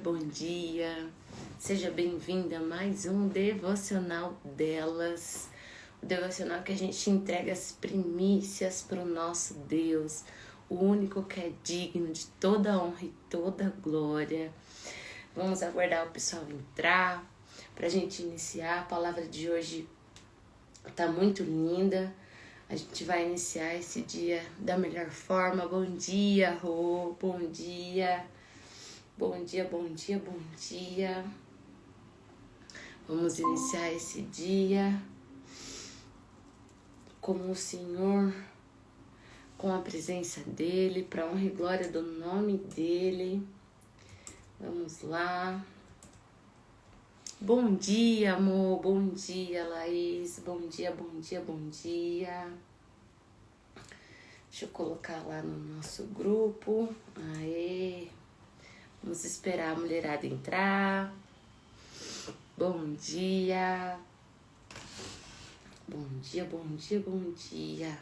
Bom dia, seja bem-vinda a mais um devocional delas, o devocional que a gente entrega as primícias para o nosso Deus, o único que é digno de toda honra e toda glória. Vamos aguardar o pessoal entrar para a gente iniciar. A palavra de hoje está muito linda, a gente vai iniciar esse dia da melhor forma. Bom dia, Rô, bom dia. Bom dia, bom dia, bom dia. Vamos iniciar esse dia com o Senhor, com a presença dEle, para honra e glória do nome dEle. Vamos lá. Bom dia, amor. Bom dia, Laís. Bom dia, bom dia, bom dia. Deixa eu colocar lá no nosso grupo. Aê. Vamos esperar a mulherada entrar. Bom dia. Bom dia, bom dia, bom dia.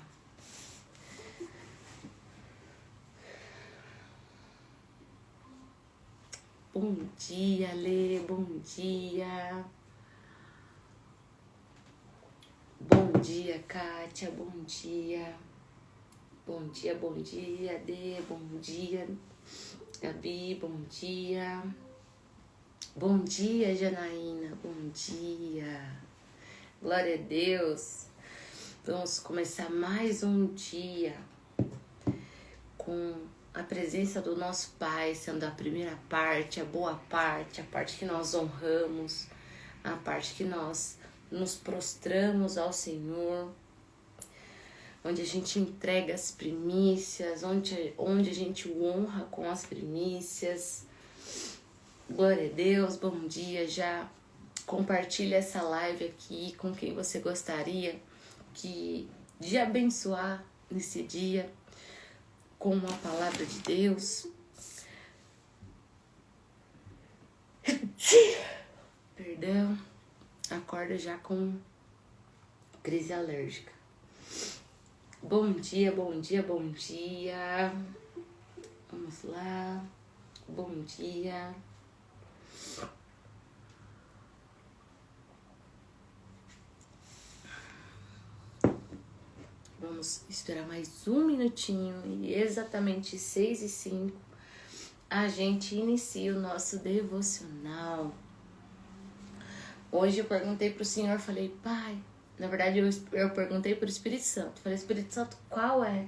Bom dia, Lê. Bom dia. Bom dia, Kátia. Bom dia. Bom dia, bom dia, Dê. Bom dia, Gabi, bom dia. Bom dia, Janaína, bom dia. Glória a Deus. Vamos começar mais um dia com a presença do nosso Pai, sendo a primeira parte, a boa parte, a parte que nós honramos, a parte que nós nos prostramos ao Senhor, onde a gente entrega as primícias, onde a gente o honra com as primícias. Glória a Deus, bom dia. Já compartilha essa live aqui com quem você gostaria de abençoar nesse dia com a palavra de Deus. Perdão, acorda já com crise alérgica. Bom dia, bom dia, bom dia. Vamos lá. Bom dia. Vamos esperar mais um minutinho e exatamente 6h05 a gente inicia o nosso devocional. Hoje eu perguntei pro Senhor, falei, Pai, na verdade eu perguntei pro Espírito Santo, falei, Espírito Santo, qual é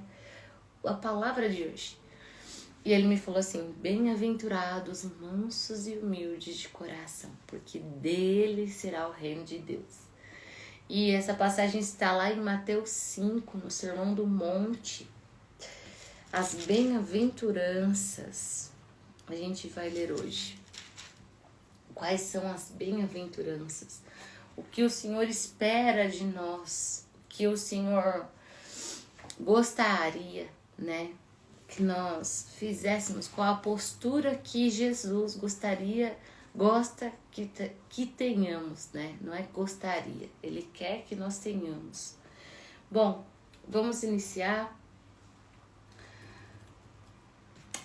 a palavra de hoje? E ele me falou assim, bem-aventurados, mansos e humildes de coração, porque dele será o reino de Deus. E essa passagem está lá em Mateus 5, no Sermão do Monte. As bem-aventuranças. A gente vai ler hoje. Quais são as bem-aventuranças? O que o Senhor espera de nós? O que o Senhor gostaria, né? Que nós fizéssemos, qual a postura que Jesus gosta que tenhamos, né? Não é gostaria, Ele quer que nós tenhamos. Bom, vamos iniciar.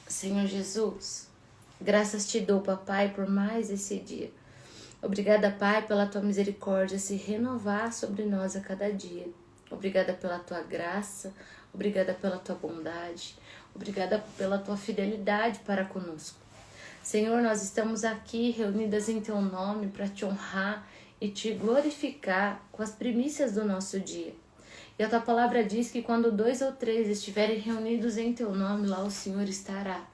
Senhor Jesus, graças te dou, papai, por mais esse dia. Obrigada, Pai, pela tua misericórdia se renovar sobre nós a cada dia. Obrigada pela tua graça, obrigada pela tua bondade, obrigada pela tua fidelidade para conosco. Senhor, nós estamos aqui reunidas em teu nome para te honrar e te glorificar com as primícias do nosso dia. E a tua palavra diz que quando 2 ou 3 estiverem reunidos em teu nome, lá o Senhor estará.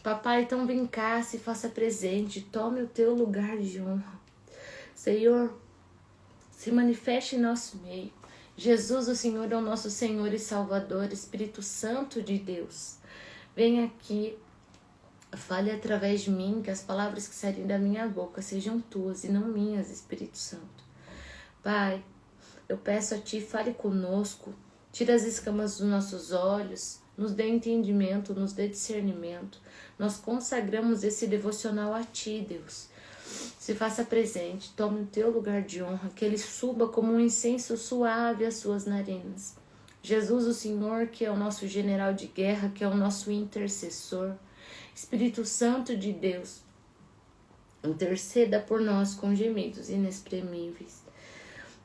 Papai, então vem cá, se faça presente, tome o teu lugar de honra. Senhor, se manifeste em nosso meio. Jesus, o Senhor é o nosso Senhor e Salvador, Espírito Santo de Deus. Vem aqui, fale através de mim, que as palavras que saírem da minha boca sejam tuas e não minhas, Espírito Santo. Pai, eu peço a ti, fale conosco, tira as escamas dos nossos olhos, nos dê entendimento, nos dê discernimento. Nós consagramos esse devocional a ti, Deus. Se faça presente, tome o teu lugar de honra, que ele suba como um incenso suave às suas narinas. Jesus, o Senhor, que é o nosso general de guerra, que é o nosso intercessor. Espírito Santo de Deus, Interceda por nós com gemidos inexprimíveis.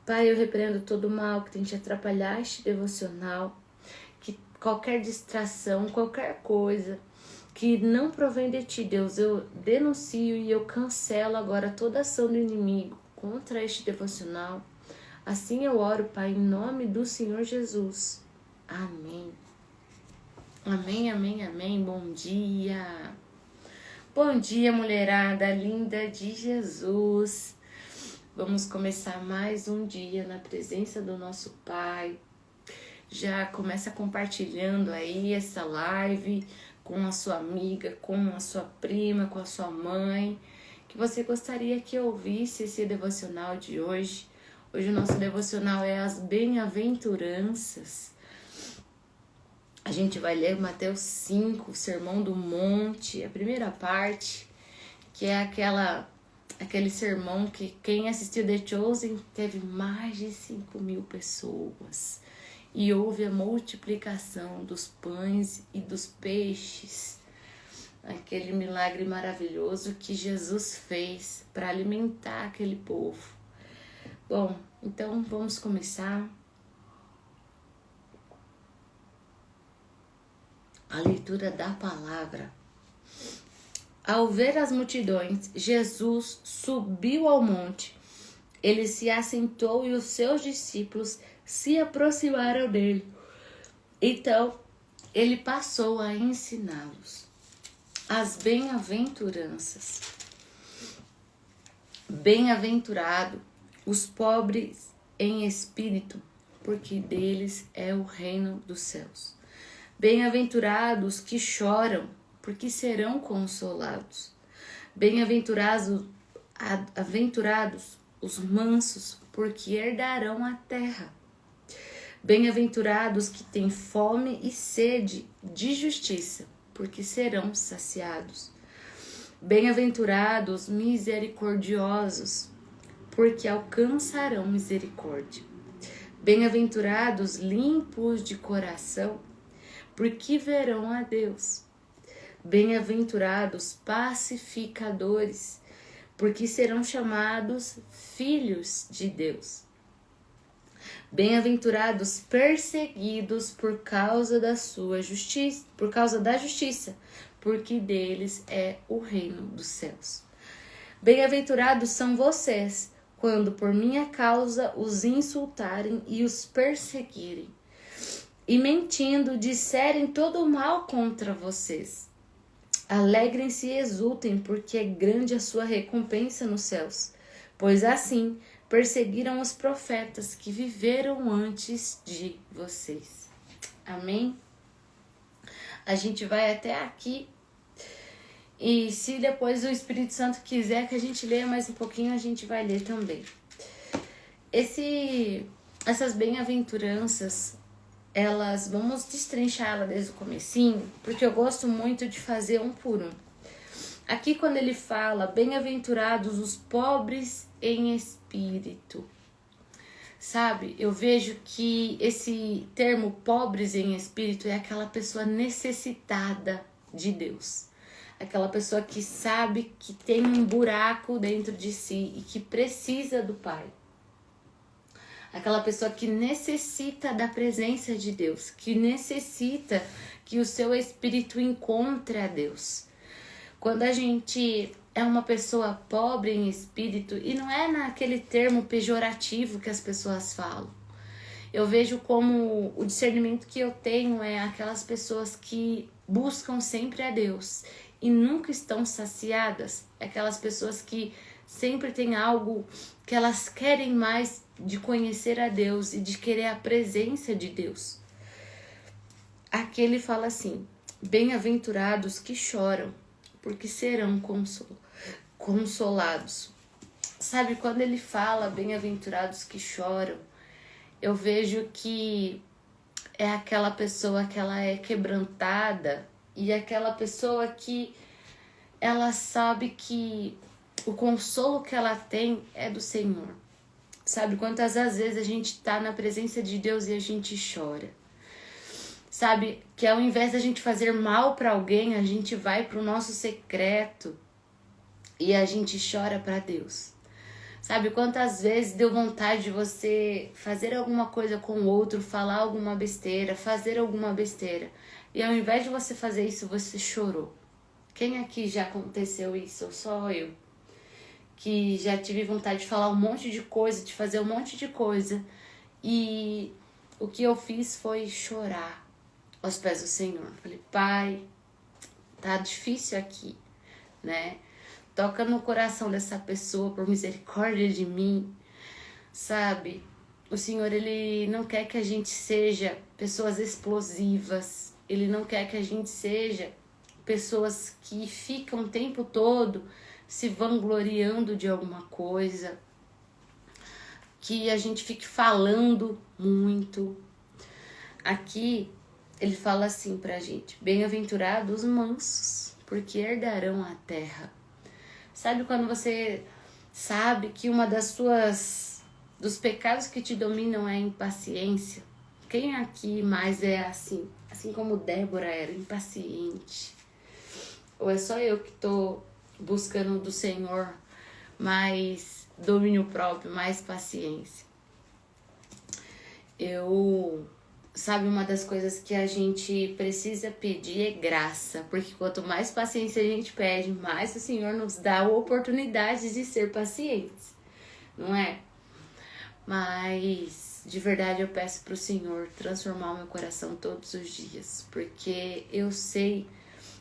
Pai, eu repreendo todo o mal que tente atrapalhar este devocional, que qualquer distração, qualquer coisa que não provém de ti, Deus, eu denuncio e eu cancelo agora toda ação do inimigo contra este devocional. Assim eu oro, Pai, em nome do Senhor Jesus. Amém. Amém, amém, amém. Bom dia. Bom dia, mulherada linda de Jesus. Vamos começar mais um dia na presença do nosso Pai. Já começa compartilhando aí essa live com a sua amiga, com a sua prima, com a sua mãe, que você gostaria que ouvisse esse devocional de hoje. Hoje o nosso devocional é as bem-aventuranças. A gente vai ler Mateus 5, o Sermão do Monte, a primeira parte, que é aquele sermão que quem assistiu The Chosen teve mais de 5.000 pessoas. E houve a multiplicação dos pães e dos peixes. Aquele milagre maravilhoso que Jesus fez para alimentar aquele povo. Bom, então vamos começar a leitura da palavra. Ao ver as multidões, Jesus subiu ao monte. Ele se assentou e os seus discípulos se aproximaram dele. Então, ele passou a ensiná-los as bem-aventuranças. Bem-aventurado os pobres em espírito, porque deles é o reino dos céus. Bem-aventurados que choram, porque serão consolados. Bem-aventurados os mansos, porque herdarão a terra. Bem-aventurados que têm fome e sede de justiça, porque serão saciados. Bem-aventurados misericordiosos, porque alcançarão misericórdia. Bem-aventurados limpos de coração, porque verão a Deus. Bem-aventurados pacificadores, porque serão chamados filhos de Deus. Bem-aventurados perseguidos por causa da sua justiça, por causa da justiça, porque deles é o reino dos céus. Bem-aventurados são vocês, quando por minha causa os insultarem e os perseguirem, e mentindo disserem todo o mal contra vocês. Alegrem-se e exultem, porque é grande a sua recompensa nos céus, pois assim perseguiram os profetas que viveram antes de vocês. Amém? A gente vai até aqui, e se depois o Espírito Santo quiser que a gente leia mais um pouquinho, a gente vai ler também. Essas bem-aventuranças, vamos destrinchá-la desde o comecinho, porque eu gosto muito de fazer um por um. Aqui quando ele fala, bem-aventurados os pobres em espírito, sabe? Eu vejo que esse termo pobres em espírito é aquela pessoa necessitada de Deus. Aquela pessoa que sabe que tem um buraco dentro de si e que precisa do Pai. Aquela pessoa que necessita da presença de Deus, que necessita que o seu espírito encontre a Deus. Quando a gente é uma pessoa pobre em espírito, e não é naquele termo pejorativo que as pessoas falam. Eu vejo como o discernimento que eu tenho é aquelas pessoas que buscam sempre a Deus e nunca estão saciadas. Aquelas pessoas que sempre têm algo que elas querem mais de conhecer a Deus e de querer a presença de Deus. Aqui ele fala assim, bem-aventurados que choram, porque serão consolados. Sabe, quando ele fala bem-aventurados que choram, eu vejo que é aquela pessoa que ela é quebrantada e aquela pessoa que ela sabe que o consolo que ela tem é do Senhor. Sabe, quantas vezes a gente tá na presença de Deus e a gente chora. Sabe, que ao invés da gente fazer mal para alguém, a gente vai pro nosso secreto e a gente chora para Deus. Sabe quantas vezes deu vontade de você fazer alguma coisa com o outro, falar alguma besteira, fazer alguma besteira, e ao invés de você fazer isso, você chorou? Quem aqui já aconteceu isso? Ou só eu? Que já tive vontade de falar um monte de coisa, de fazer um monte de coisa, e o que eu fiz foi chorar aos pés do Senhor. Falei, Pai, tá difícil aqui, né? Toca no coração dessa pessoa por misericórdia de mim, sabe? O Senhor, Ele não quer que a gente seja pessoas explosivas. Ele não quer que a gente seja pessoas que ficam o tempo todo se vangloriando de alguma coisa, que a gente fique falando muito. Aqui, ele fala assim pra gente, bem-aventurados os mansos, porque herdarão a terra. Sabe quando você sabe que uma dos pecados que te dominam é a impaciência? Quem aqui mais é assim? Assim como Débora era impaciente? Ou é só eu que tô buscando do Senhor mais domínio próprio, mais paciência? Sabe, uma das coisas que a gente precisa pedir é graça, porque quanto mais paciência a gente pede, mais o Senhor nos dá a oportunidade de ser pacientes, não é? Mas de verdade eu peço pro Senhor transformar o meu coração todos os dias, porque eu sei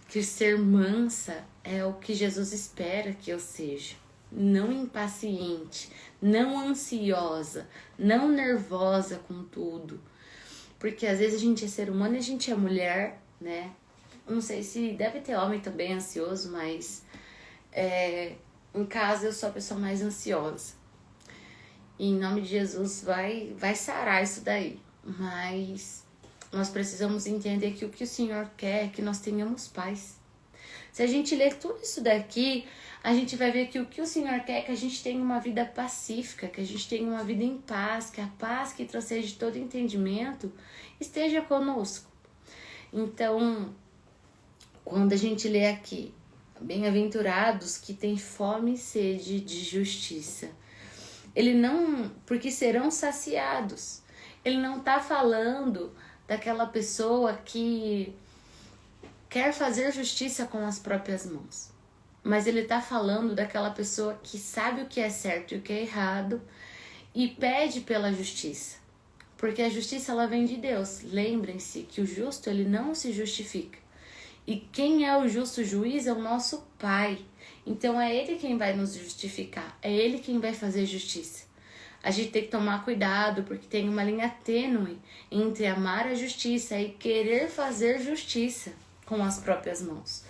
que ser mansa é o que Jesus espera que eu seja. Não impaciente, não ansiosa, não nervosa com tudo. Porque às vezes a gente é ser humano e a gente é mulher, né? Não sei se deve ter homem também ansioso, mas em casa eu sou a pessoa mais ansiosa. E em nome de Jesus vai sarar isso daí. Mas nós precisamos entender que o que o Senhor quer é que nós tenhamos paz. Se a gente ler tudo isso daqui, a gente vai ver que o que o Senhor quer é que a gente tenha uma vida pacífica, que a gente tenha uma vida em paz, que a paz que transcende todo entendimento esteja conosco. Então, quando a gente lê aqui, bem-aventurados que têm fome e sede de justiça, porque serão saciados. Ele não está falando daquela pessoa que quer fazer justiça com as próprias mãos. Mas ele está falando daquela pessoa que sabe o que é certo e o que é errado e pede pela justiça. Porque a justiça ela vem de Deus. Lembrem-se que o justo ele não se justifica. E quem é o justo juiz é o nosso Pai. Então é Ele quem vai nos justificar. É Ele quem vai fazer justiça. A gente tem que tomar cuidado porque tem uma linha tênue entre amar a justiça e querer fazer justiça com as próprias mãos.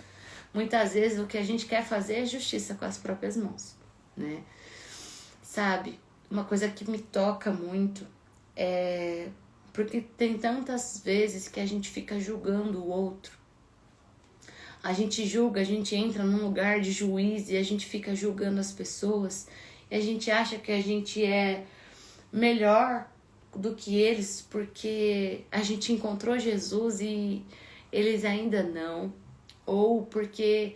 Muitas vezes o que a gente quer fazer é justiça com as próprias mãos, né? Sabe, uma coisa que me toca muito é porque tem tantas vezes que a gente fica julgando o outro. A gente julga, a gente entra num lugar de juiz e a gente fica julgando as pessoas e a gente acha que a gente é melhor do que eles porque a gente encontrou Jesus e eles ainda não, ou porque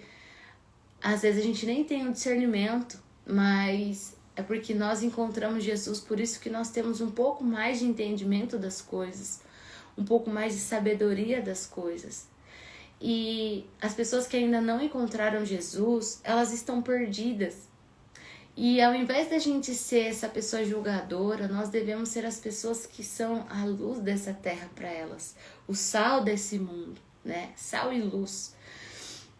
às vezes a gente nem tem um discernimento, mas é porque nós encontramos Jesus, por isso que nós temos um pouco mais de entendimento das coisas, um pouco mais de sabedoria das coisas. E as pessoas que ainda não encontraram Jesus, elas estão perdidas. E ao invés da gente ser essa pessoa julgadora, nós devemos ser as pessoas que são a luz dessa terra para elas, o sal desse mundo, né? Sal e luz,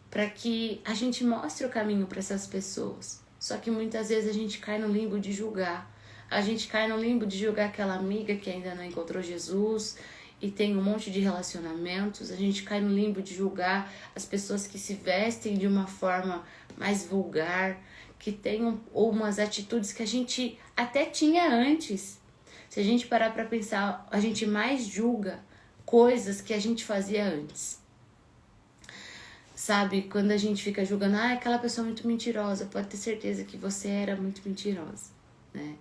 para que a gente mostre o caminho para essas pessoas. Só que muitas vezes a gente cai no limbo de julgar. A gente cai no limbo de julgar aquela amiga que ainda não encontrou Jesus e tem um monte de relacionamentos. A gente cai no limbo de julgar as pessoas que se vestem de uma forma mais vulgar, que tem umas atitudes que a gente até tinha antes. Se a gente parar para pensar, a gente mais julga coisas que a gente fazia antes. Sabe, quando a gente fica julgando, aquela pessoa é muito mentirosa, pode ter certeza que você era muito mentirosa, né?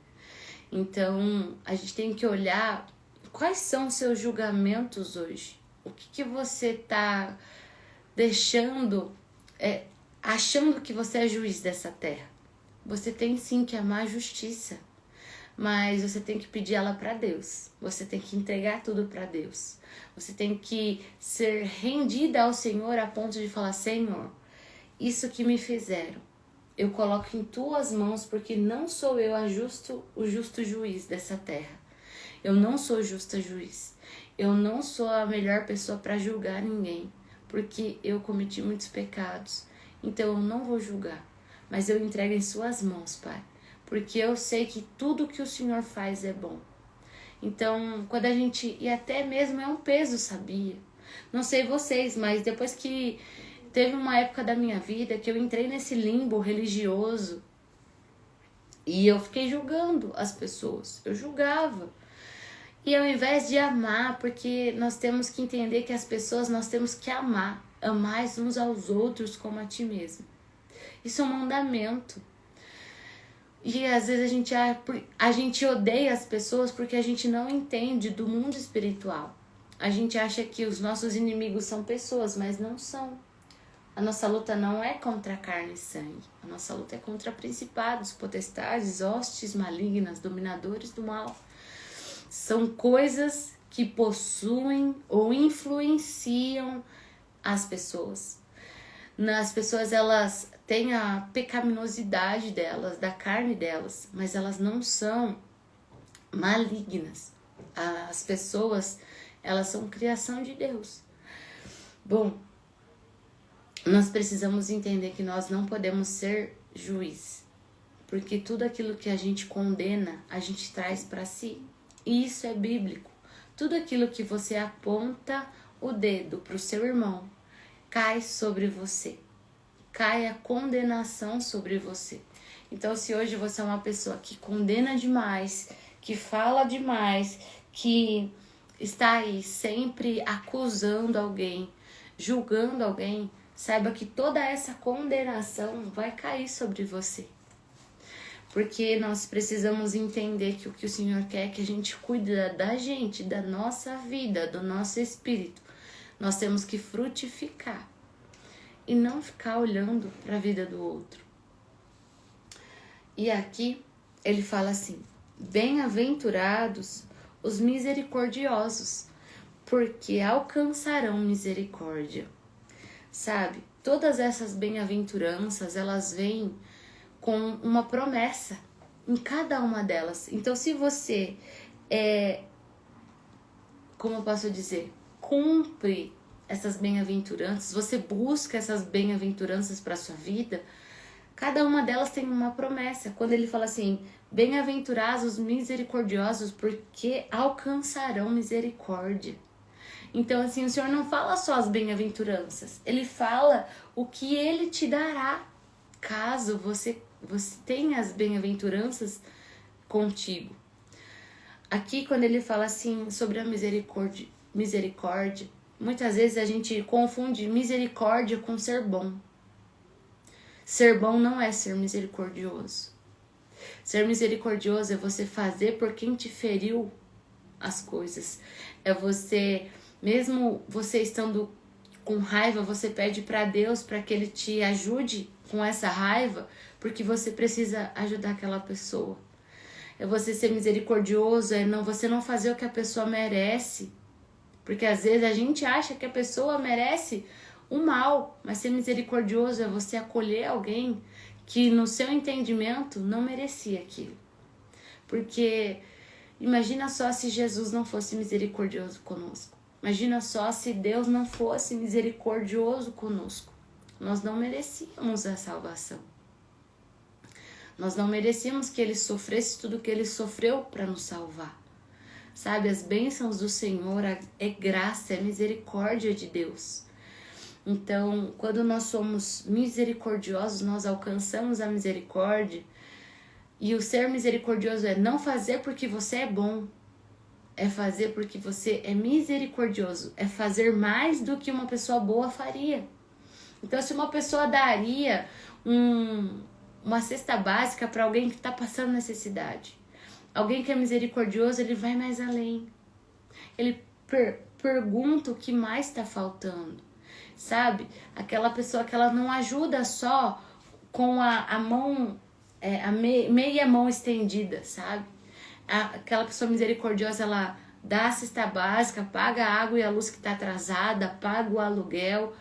Então, a gente tem que olhar quais são os seus julgamentos hoje. O que você tá deixando achando que você é juiz dessa terra. Você tem sim que amar a justiça, mas você tem que pedir ela para Deus. Você tem que entregar tudo para Deus. Você tem que ser rendida ao Senhor a ponto de falar: Senhor, isso que me fizeram, eu coloco em tuas mãos, porque não sou eu o justo juiz dessa terra. Eu não sou justa juiz. Eu não sou a melhor pessoa para julgar ninguém, porque eu cometi muitos pecados. Então eu não vou julgar, mas eu entrego em suas mãos, Pai, porque eu sei que tudo que o Senhor faz é bom. Então, quando a gente... E até mesmo é um peso, sabia? Não sei vocês, mas depois que teve uma época da minha vida que eu entrei nesse limbo religioso e eu fiquei julgando as pessoas. Eu julgava. E ao invés de amar, porque nós temos que entender que as pessoas nós temos que amar. Amar uns aos outros como a ti mesmo. Isso é um mandamento. E às vezes a gente odeia as pessoas porque a gente não entende do mundo espiritual. A gente acha que os nossos inimigos são pessoas, mas não são. A nossa luta não é contra carne e sangue. A nossa luta é contra principados, potestades, hostes malignas, dominadores do mal. São coisas que possuem ou influenciam as pessoas. As pessoas, elas têm a pecaminosidade delas, da carne delas, mas elas não são malignas. As pessoas, elas são criação de Deus. Bom, nós precisamos entender que nós não podemos ser juiz, porque tudo aquilo que a gente condena, a gente traz para si. E isso é bíblico. Tudo aquilo que você aponta o dedo para o seu irmão, cai sobre você. Cai a condenação sobre você. Então, se hoje você é uma pessoa que condena demais, que fala demais, que está aí sempre acusando alguém, julgando alguém, saiba que toda essa condenação vai cair sobre você. Porque nós precisamos entender que o que o Senhor quer é que a gente cuide da gente, da nossa vida, do nosso espírito. Nós temos que frutificar e não ficar olhando para a vida do outro. E aqui ele fala assim: bem-aventurados os misericordiosos, porque alcançarão misericórdia. Sabe, todas essas bem-aventuranças, elas vêm com uma promessa em cada uma delas. Então, se você como eu posso dizer, cumpre essas bem-aventuranças, você busca essas bem-aventuranças para sua vida, cada uma delas tem uma promessa. Quando ele fala assim: bem-aventurados os misericordiosos, porque alcançarão misericórdia. Então, assim, o Senhor não fala só as bem-aventuranças, ele fala o que ele te dará caso você tenha as bem-aventuranças contigo. Aqui, quando ele fala assim sobre a misericórdia, muitas vezes a gente confunde misericórdia com ser bom. Ser bom não é ser misericordioso. Ser misericordioso é você fazer por quem te feriu as coisas. É você, mesmo você estando com raiva, você pede para Deus para que Ele te ajude com essa raiva, porque você precisa ajudar aquela pessoa. É você ser misericordioso, você não fazer o que a pessoa merece. Porque às vezes a gente acha que a pessoa merece o mal, mas ser misericordioso é você acolher alguém que no seu entendimento não merecia aquilo. Porque imagina só se Jesus não fosse misericordioso conosco. Imagina só se Deus não fosse misericordioso conosco. Nós não merecíamos a salvação. Nós não merecíamos que Ele sofresse tudo que Ele sofreu para nos salvar. Sabe, as bênçãos do Senhor é graça, é misericórdia de Deus. Então, quando nós somos misericordiosos, nós alcançamos a misericórdia. E o ser misericordioso é não fazer porque você é bom, é fazer porque você é misericordioso, é fazer mais do que uma pessoa boa faria. Então, se uma pessoa daria uma cesta básica para alguém que está passando necessidade, alguém que é misericordioso, ele vai mais além. Ele pergunta o que mais está faltando. sabe? Aquela pessoa que ela não ajuda só com a mão, meia mão estendida, sabe? Aquela pessoa misericordiosa, ela dá a cesta básica, paga a água e a luz que está atrasada, paga o aluguel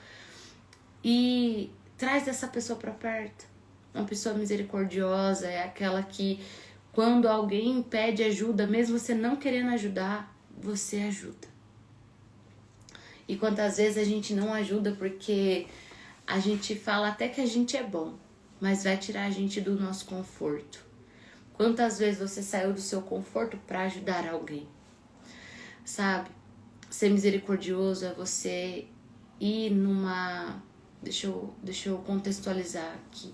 e traz essa pessoa para perto. Uma pessoa misericordiosa é aquela que, quando alguém pede ajuda, mesmo você não querendo ajudar, você ajuda. E quantas vezes a gente não ajuda porque a gente fala até que a gente é bom, mas vai tirar a gente do nosso conforto. Quantas vezes você saiu do seu conforto para ajudar alguém? Sabe? Ser misericordioso é você ir numa... Deixa eu contextualizar aqui.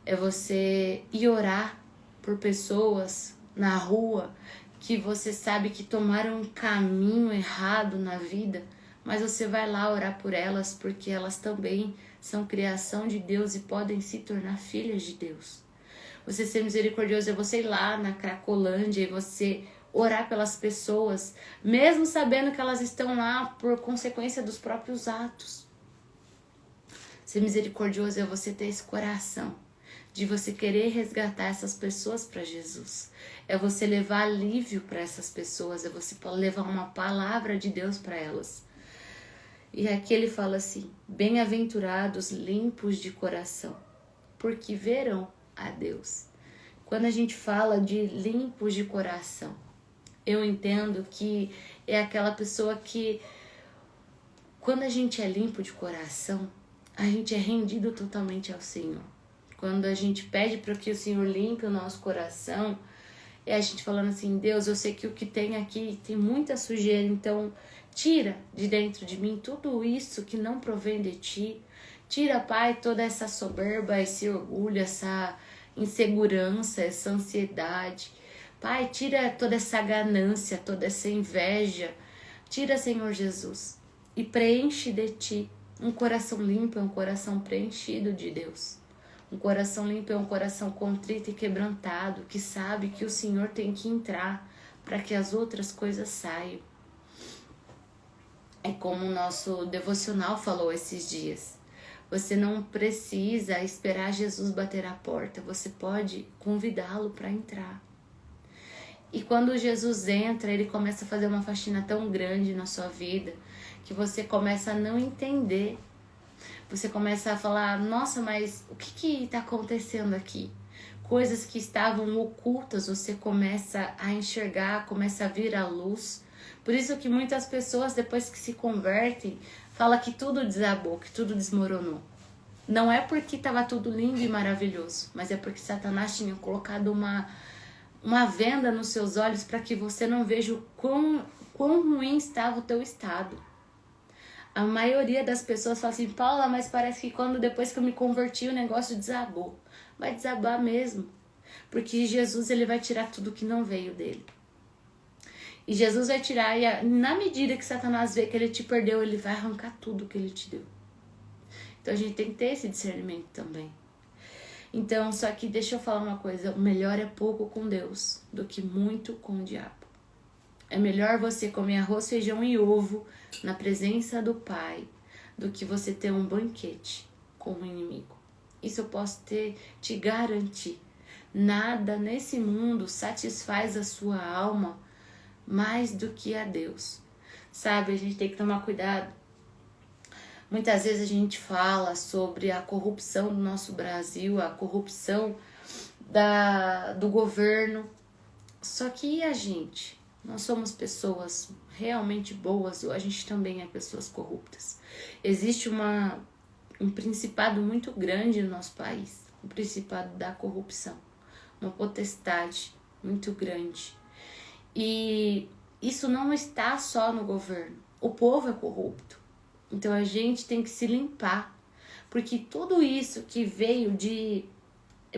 É você ir orar por pessoas na rua que você sabe que tomaram um caminho errado na vida, mas você vai lá orar por elas porque elas também são criação de Deus e podem se tornar filhas de Deus. Você ser misericordioso é você ir lá na Cracolândia e você orar pelas pessoas, mesmo sabendo que elas estão lá por consequência dos próprios atos. Ser misericordioso é você ter esse coração de você querer resgatar essas pessoas para Jesus. É você levar alívio para essas pessoas, é você levar uma palavra de Deus para elas. E aqui ele fala assim: bem-aventurados limpos de coração, porque verão a Deus. Quando a gente fala de limpos de coração, eu entendo que é aquela pessoa que, quando a gente é limpo de coração, a gente é rendido totalmente ao Senhor. Quando a gente pede para que o Senhor limpe o nosso coração, é a gente falando assim: Deus, eu sei que o que tem aqui tem muita sujeira, então tira de dentro de mim tudo isso que não provém de Ti. Tira, Pai, toda essa soberba, esse orgulho, essa insegurança, essa ansiedade. Pai, tira toda essa ganância, toda essa inveja. Tira, Senhor Jesus, e preenche de Ti. Um coração limpo é um coração preenchido de Deus. Um coração limpo é um coração contrito e quebrantado, que sabe que o Senhor tem que entrar para que as outras coisas saiam. É como o nosso devocional falou esses dias. Você não precisa esperar Jesus bater a porta, você pode convidá-lo para entrar. E quando Jesus entra, ele começa a fazer uma faxina tão grande na sua vida que você começa a não entender. Você começa a falar: nossa, mas o que está acontecendo aqui? Coisas que estavam ocultas, você começa a enxergar, começa a vir à luz. Por isso que muitas pessoas, depois que se convertem, falam que tudo desabou, que tudo desmoronou. Não é porque estava tudo lindo e maravilhoso, mas é porque Satanás tinha colocado uma venda nos seus olhos para que você não veja o quão ruim estava o teu estado. A maioria das pessoas fala assim: Paula, mas parece que depois que eu me converti o negócio desabou. Vai desabar mesmo, porque Jesus, ele vai tirar tudo que não veio dele. E Jesus vai tirar, e na medida que Satanás vê que ele te perdeu, ele vai arrancar tudo que ele te deu. Então a gente tem que ter esse discernimento também. Então, só que deixa eu falar uma coisa: o melhor é pouco com Deus do que muito com o diabo. É melhor você comer arroz, feijão e ovo na presença do Pai do que você ter um banquete com o inimigo. Isso eu posso te garantir. Nada nesse mundo satisfaz a sua alma mais do que a Deus. Sabe, a gente tem que tomar cuidado. Muitas vezes a gente fala sobre a corrupção do nosso Brasil, a corrupção do governo. Só que e a gente? Nós somos pessoas realmente boas ou a gente também é pessoas corruptas? Existe um principado muito grande no nosso país, o principado da corrupção, uma potestade muito grande. E isso não está só no governo, o povo é corrupto. Então a gente tem que se limpar, porque tudo isso que veio de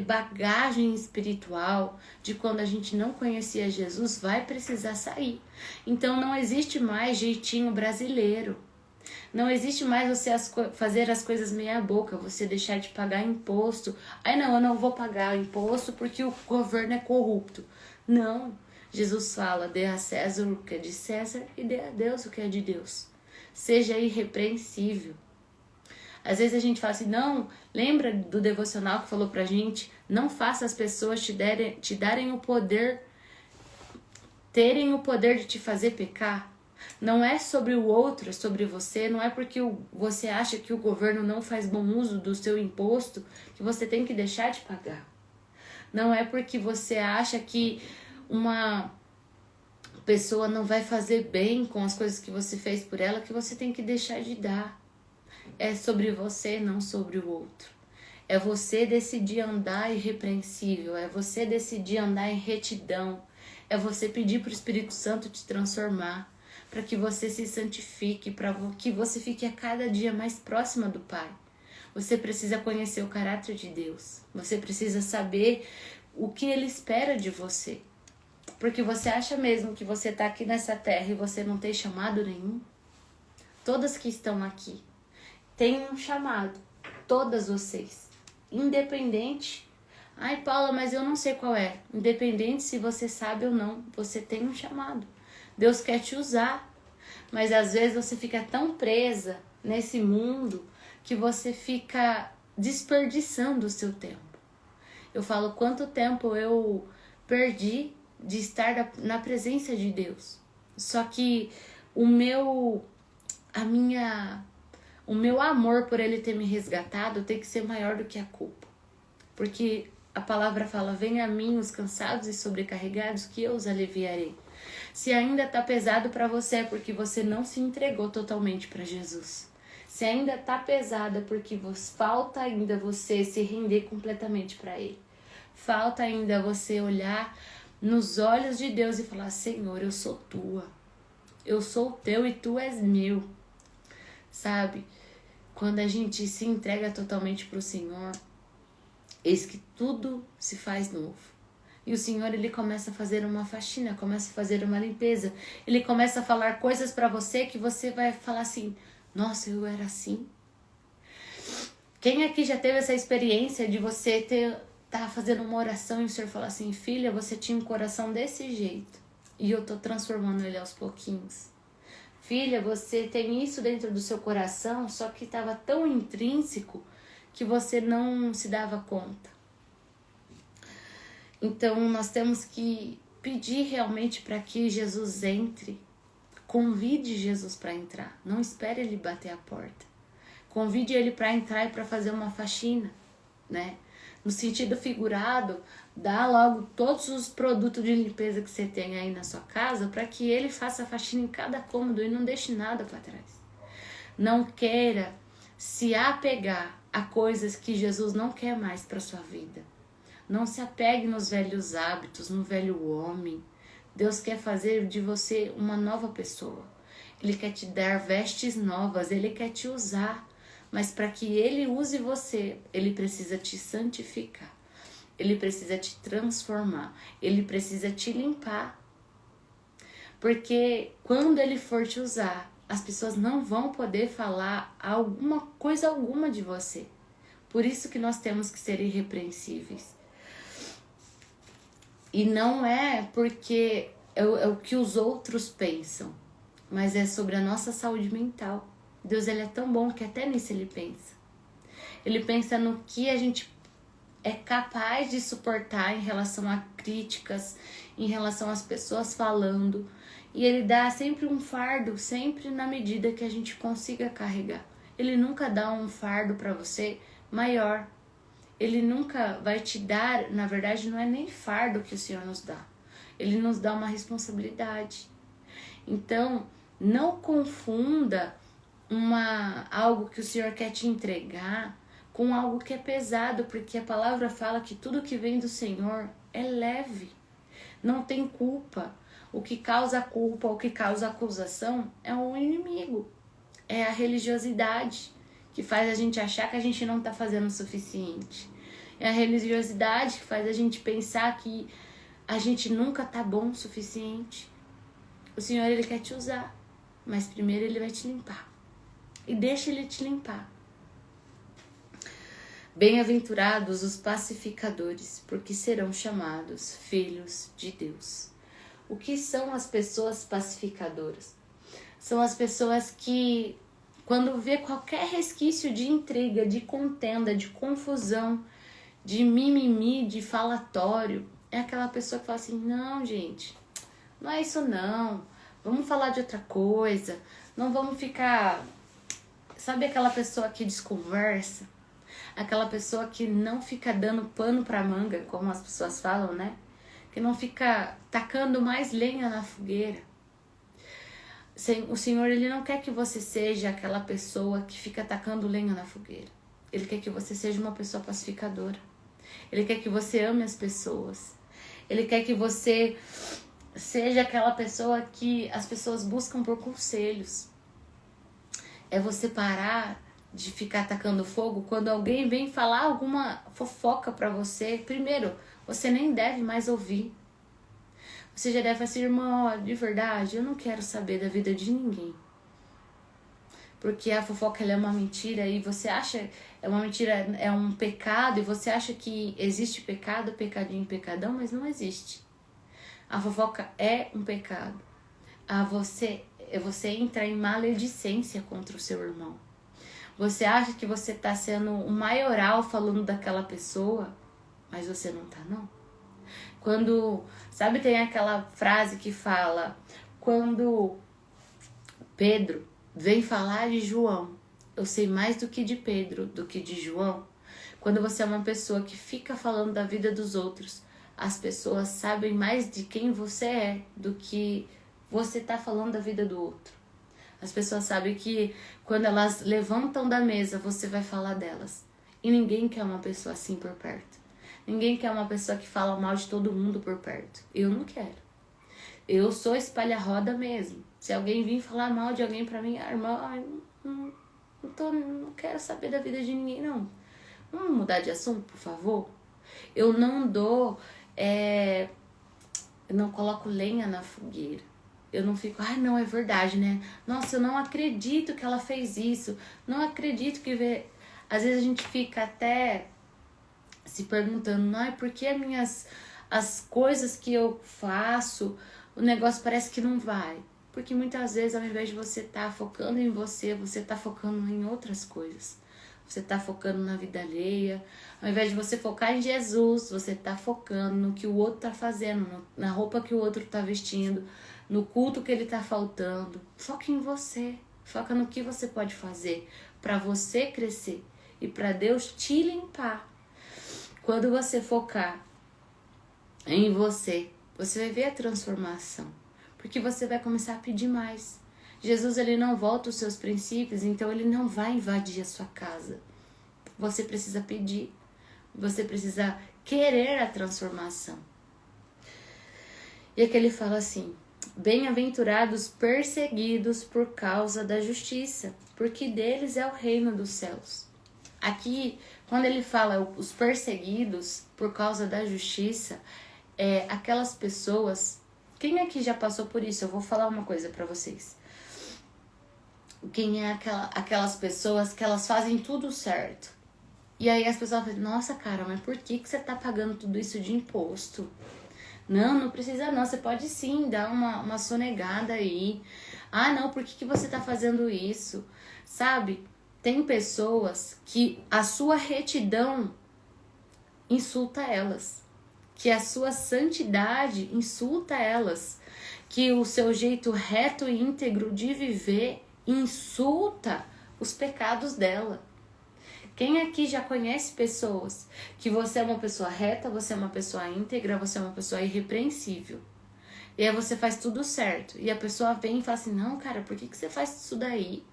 bagagem espiritual, de quando a gente não conhecia Jesus, vai precisar sair. Então não existe mais jeitinho brasileiro. Não existe mais você fazer as coisas meia boca, você deixar de pagar imposto. Não, eu não vou pagar imposto porque o governo é corrupto. Não. Jesus fala: dê a César o que é de César e dê a Deus o que é de Deus. Seja irrepreensível. Às vezes a gente fala assim, não, lembra do devocional que falou pra gente, não faça as pessoas te darem o poder, terem o poder de te fazer pecar. Não é sobre o outro, é sobre você. Não é porque você acha que o governo não faz bom uso do seu imposto que você tem que deixar de pagar. Não é porque você acha que uma pessoa não vai fazer bem com as coisas que você fez por ela que você tem que deixar de dar. É sobre você, não sobre o outro. É você decidir andar irrepreensível, é você decidir andar em retidão, é você pedir para o Espírito Santo te transformar, para que você se santifique, para que você fique a cada dia mais próxima do Pai. Você precisa conhecer o caráter de Deus, você precisa saber o que Ele espera de você. Porque você acha mesmo que você está aqui nessa terra e você não tem chamado nenhum? Todas que estão aqui têm um chamado, todas vocês, independente. Ai, Paula, mas eu não sei qual é. Independente se você sabe ou não, você tem um chamado. Deus quer te usar, mas às vezes você fica tão presa nesse mundo que você fica desperdiçando o seu tempo. Eu falo quanto tempo eu perdi de estar na presença de Deus. Só que o meu amor por Ele ter me resgatado tem que ser maior do que a culpa. Porque a palavra fala, venha a mim os cansados e sobrecarregados que eu os aliviarei. Se ainda tá pesado para você é porque você não se entregou totalmente para Jesus. Se ainda tá pesada porque falta ainda você se render completamente para Ele. Falta ainda você olhar nos olhos de Deus e falar, Senhor, eu sou tua. Eu sou teu e tu és meu. Sabe? Quando a gente se entrega totalmente para o Senhor, eis que tudo se faz novo. E o Senhor, Ele começa a fazer uma faxina, começa a fazer uma limpeza. Ele começa a falar coisas para você que você vai falar assim, nossa, eu era assim. Quem aqui já teve essa experiência de você tá fazendo uma oração e o Senhor fala assim, filha, você tinha um coração desse jeito e eu tô transformando ele aos pouquinhos. Filha, você tem isso dentro do seu coração, só que estava tão intrínseco que você não se dava conta. Então, nós temos que pedir realmente para que Jesus entre. Convide Jesus para entrar. Não espere Ele bater a porta. Convide Ele para entrar e para fazer uma faxina, né? No sentido figurado, dá logo todos os produtos de limpeza que você tem aí na sua casa para que Ele faça a faxina em cada cômodo e não deixe nada para trás. Não queira se apegar a coisas que Jesus não quer mais para sua vida. Não se apegue nos velhos hábitos, no velho homem. Deus quer fazer de você uma nova pessoa. Ele quer te dar vestes novas, Ele quer te usar. Mas para que Ele use você, Ele precisa te santificar. Ele precisa te transformar. Ele precisa te limpar. Porque quando Ele for te usar, as pessoas não vão poder falar coisa alguma de você. Por isso que nós temos que ser irrepreensíveis. E não é porque é o que os outros pensam, mas é sobre a nossa saúde mental. Deus, Ele é tão bom que até nisso Ele pensa. Ele pensa no que a gente é capaz de suportar em relação a críticas, em relação às pessoas falando. E Ele dá sempre um fardo, sempre na medida que a gente consiga carregar. Ele nunca dá um fardo para você maior. Ele nunca vai te dar, na verdade não é nem fardo que o Senhor nos dá. Ele nos dá uma responsabilidade. Então, não confunda algo que o Senhor quer te entregar com algo que é pesado, porque a palavra fala que tudo que vem do Senhor é leve, não tem culpa. O que causa culpa, o que causa acusação é o inimigo, é a religiosidade, que faz a gente achar que a gente não está fazendo o suficiente. É a religiosidade que faz a gente pensar que a gente nunca tá bom o suficiente. O Senhor, Ele quer te usar, mas primeiro Ele vai te limpar. E deixa Ele te limpar. Bem-aventurados os pacificadores, porque serão chamados filhos de Deus. O que são as pessoas pacificadoras? São as pessoas que, quando vê qualquer resquício de intriga, de contenda, de confusão, de mimimi, de falatório, é aquela pessoa que fala assim, não, gente, não é isso não, vamos falar de outra coisa, não vamos ficar... Sabe aquela pessoa que desconversa? Aquela pessoa que não fica dando pano pra manga, como as pessoas falam, né? Que não fica tacando mais lenha na fogueira. O Senhor, Ele não quer que você seja aquela pessoa que fica tacando lenha na fogueira. Ele quer que você seja uma pessoa pacificadora. Ele quer que você ame as pessoas. Ele quer que você seja aquela pessoa que as pessoas buscam por conselhos. É você parar de ficar atacando fogo quando alguém vem falar alguma fofoca pra você. Primeiro, você nem deve mais ouvir. Você já deve falar assim, irmão, de verdade, eu não quero saber da vida de ninguém. Porque a fofoca ela é uma mentira e você acha, é uma mentira, é um pecado, e você acha que existe pecado, pecadinho, pecadão, mas não existe. A fofoca é um pecado. Você entra em maledicência contra o seu irmão. Você acha que você tá sendo um maioral falando daquela pessoa, mas você não tá, não. Quando, sabe, tem aquela frase que fala, quando Pedro vem falar de João, eu sei mais do que de Pedro, do que de João. Quando você é uma pessoa que fica falando da vida dos outros, as pessoas sabem mais de quem você é do que você tá falando da vida do outro. As pessoas sabem que quando elas levantam da mesa, você vai falar delas. E ninguém quer uma pessoa assim por perto. Ninguém quer uma pessoa que fala mal de todo mundo por perto. Eu não quero. Eu sou espalha-roda mesmo. Se alguém vir falar mal de alguém pra mim, irmã, não quero saber da vida de ninguém, não. Vamos mudar de assunto, por favor? Eu não dou... eu não coloco lenha na fogueira. Eu não fico, não, é verdade, né? Nossa, eu não acredito que ela fez isso. Não acredito que... Às vezes a gente fica até se perguntando, por que as coisas que eu faço, o negócio parece que não vai. Porque muitas vezes, ao invés de você estar focando em você está focando em outras coisas. Você está focando na vida alheia. Ao invés de você focar em Jesus, você está focando no que o outro está fazendo, na roupa que o outro está vestindo, no culto que ele está faltando. Foca em você. Foca no que você pode fazer para você crescer e para Deus te limpar. Quando você focar em você, você vai ver a transformação. Porque você vai começar a pedir mais. Jesus, ele não volta os seus princípios, então ele não vai invadir a sua casa. Você precisa pedir. Você precisa querer a transformação. E aqui ele fala assim, bem-aventurados perseguidos por causa da justiça, porque deles é o reino dos céus. Aqui, quando ele fala os perseguidos por causa da justiça, aquelas pessoas... Quem aqui já passou por isso? Eu vou falar uma coisa pra vocês. Quem é aquelas pessoas que elas fazem tudo certo? E aí as pessoas falam, nossa, cara, mas por que você tá pagando tudo isso de imposto? Não precisa não, você pode sim dar uma sonegada aí. Não, por que você tá fazendo isso? Sabe, tem pessoas que a sua retidão insulta elas. Que a sua santidade insulta elas, que o seu jeito reto e íntegro de viver insulta os pecados dela. Quem aqui já conhece pessoas que você é uma pessoa reta, você é uma pessoa íntegra, você é uma pessoa irrepreensível, e aí você faz tudo certo, e a pessoa vem e fala assim, não, cara, por que você faz isso daí?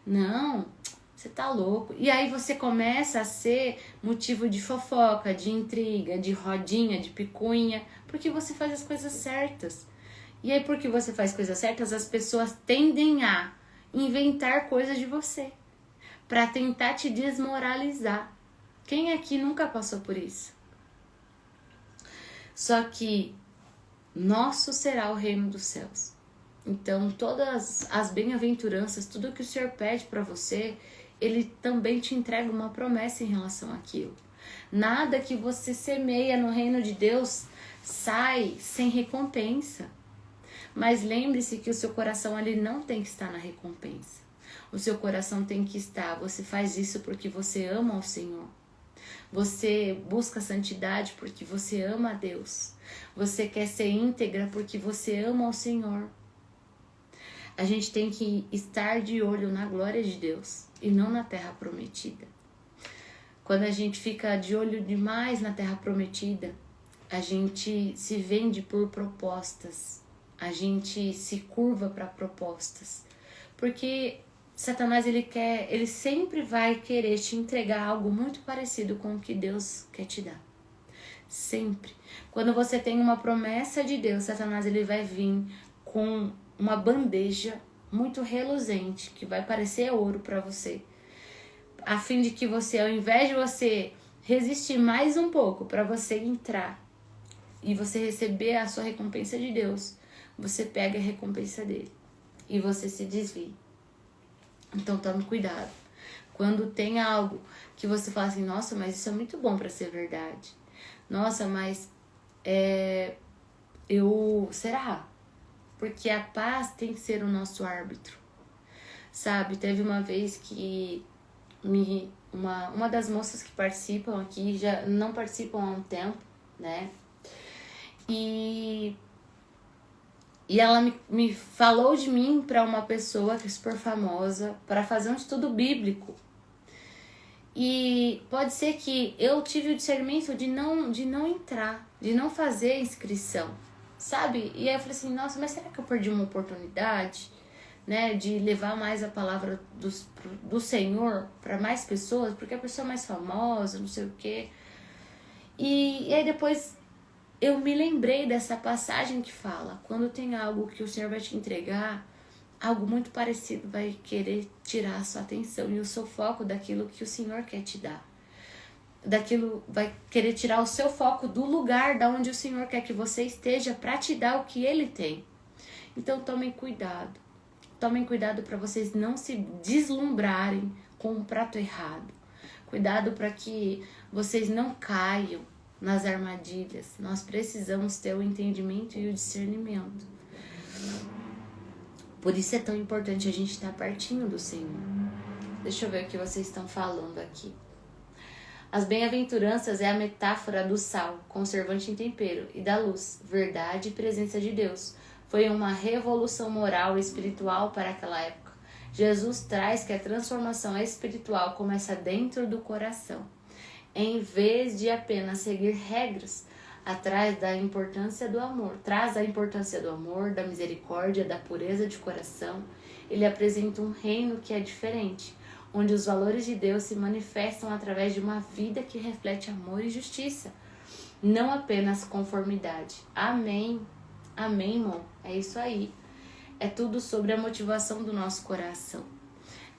Não... Você tá louco. E aí você começa a ser motivo de fofoca, de intriga, de rodinha, de picuinha, porque você faz as coisas certas. E aí porque você faz coisas certas, as pessoas tendem a inventar coisas de você, pra tentar te desmoralizar. Quem aqui nunca passou por isso? Só que nosso será o reino dos céus. Então todas as bem-aventuranças, tudo que o Senhor pede pra você, Ele também te entrega uma promessa em relação àquilo. Nada que você semeia no reino de Deus sai sem recompensa. Mas lembre-se que o seu coração ele não tem que estar na recompensa. O seu coração tem que estar, você faz isso porque você ama o Senhor. Você busca santidade porque você ama a Deus. Você quer ser íntegra porque você ama o Senhor. A gente tem que estar de olho na glória de Deus e não na terra prometida. Quando a gente fica de olho demais na terra prometida, a gente se vende por propostas. A gente se curva para propostas. Porque Satanás ele sempre vai querer te entregar algo muito parecido com o que Deus quer te dar. Sempre. Quando você tem uma promessa de Deus, Satanás ele vai vir com uma bandeja muito reluzente, que vai parecer ouro para você, a fim de que você, ao invés de você resistir mais um pouco para você entrar e você receber a sua recompensa de Deus, você pega a recompensa dele e você se desvia. Então tome cuidado. Quando tem algo que você fala assim, nossa, mas isso é muito bom para ser verdade. Nossa, mas será? Porque a paz tem que ser o nosso árbitro. Sabe, teve uma vez que uma das moças que participam aqui, já não participam há um tempo, né? E ela me falou de mim para uma pessoa que é super famosa para fazer um estudo bíblico. E pode ser que eu tive o discernimento de não entrar, de não fazer a inscrição, sabe? E aí eu falei assim, nossa, mas será que eu perdi uma oportunidade, né, de levar mais a palavra do Senhor para mais pessoas, porque a pessoa é mais famosa, não sei o quê. E aí depois eu me lembrei dessa passagem que fala, quando tem algo que o Senhor vai te entregar, algo muito parecido vai querer tirar a sua atenção e o seu foco daquilo que o Senhor quer te dar. Daquilo vai querer tirar o seu foco do lugar da onde o Senhor quer que você esteja para te dar o que Ele tem. Então tomem cuidado. Tomem cuidado para vocês não se deslumbrarem com o prato errado. Cuidado para que vocês não caiam nas armadilhas. Nós precisamos ter o entendimento e o discernimento. Por isso é tão importante a gente estar pertinho do Senhor. Deixa eu ver o que vocês estão falando aqui. As bem-aventuranças é a metáfora do sal, conservante em tempero, e da luz, verdade e presença de Deus. Foi uma revolução moral e espiritual para aquela época. Jesus traz que a transformação espiritual começa dentro do coração. Em vez de apenas seguir regras, traz a importância do amor, da misericórdia, da pureza de coração. Ele apresenta um reino que é diferente, onde os valores de Deus se manifestam através de uma vida que reflete amor e justiça, não apenas conformidade. Amém. Amém, irmão. É isso aí. É tudo sobre a motivação do nosso coração.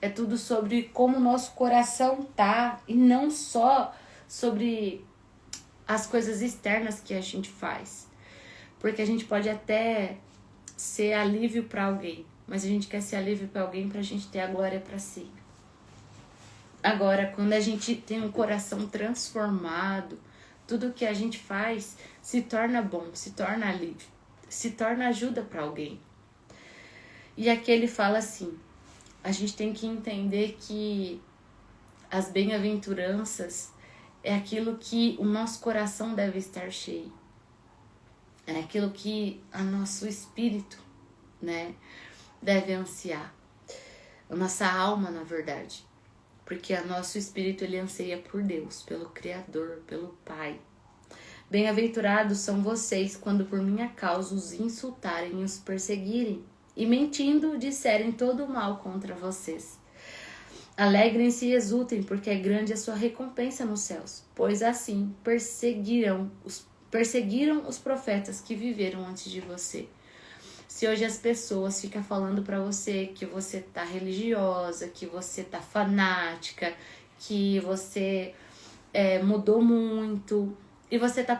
É tudo sobre como o nosso coração tá, e não só sobre as coisas externas que a gente faz. Porque a gente pode até ser alívio para alguém, mas a gente quer ser alívio para alguém pra gente ter a glória para si. Agora, quando a gente tem um coração transformado, tudo que a gente faz se torna bom, se torna alívio, se torna ajuda para alguém. E aqui ele fala assim, a gente tem que entender que as bem-aventuranças é aquilo que o nosso coração deve estar cheio. É aquilo que o nosso espírito, né, deve ansiar. A nossa alma, na verdade. Porque o nosso espírito, ele anseia por Deus, pelo Criador, pelo Pai. Bem-aventurados são vocês quando por minha causa os insultarem e os perseguirem, e mentindo disserem todo o mal contra vocês. Alegrem-se e exultem, porque é grande a sua recompensa nos céus, pois assim perseguiram os profetas que viveram antes de você. Se hoje as pessoas ficam falando para você que você tá religiosa, que você tá fanática, que você mudou muito, e você tá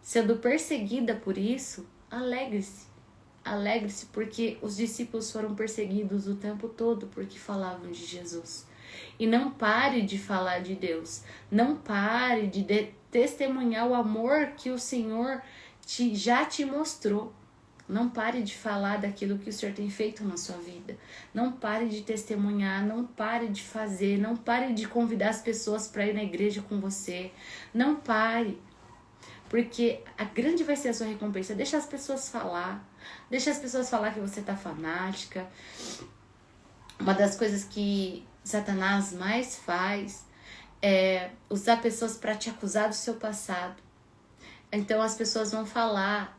sendo perseguida por isso, alegre-se. Alegre-se, porque os discípulos foram perseguidos o tempo todo porque falavam de Jesus. E não pare de falar de Deus. Não pare de testemunhar o amor que o Senhor já te mostrou. Não pare de falar daquilo que o Senhor tem feito na sua vida. Não pare de testemunhar, não pare de fazer, não pare de convidar as pessoas para ir na igreja com você. Não pare, porque a grande vai ser a sua recompensa. Deixa as pessoas falar, deixa as pessoas falar que você tá fanática. Uma das coisas que Satanás mais faz é usar pessoas para te acusar do seu passado. Então as pessoas vão falar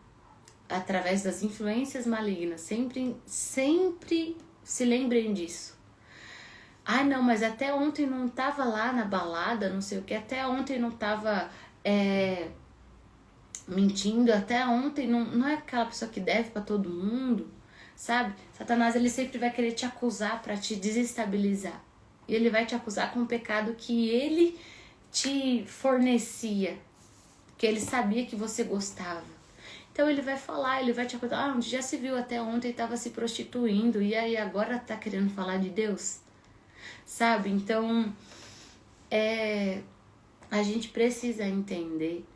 através das influências malignas. Sempre se lembrem disso. Ai, não, mas até ontem não tava lá na balada, não sei o que. Até ontem não tava mentindo. Até ontem não é aquela pessoa que deve para todo mundo, sabe? Satanás, ele sempre vai querer te acusar para te desestabilizar. E ele vai te acusar com o pecado que ele te fornecia, que ele sabia que você gostava. Então ele vai falar, ele vai te acusar. Onde já se viu até ontem, estava se prostituindo, e aí agora tá querendo falar de Deus? Sabe? Então, a gente precisa entender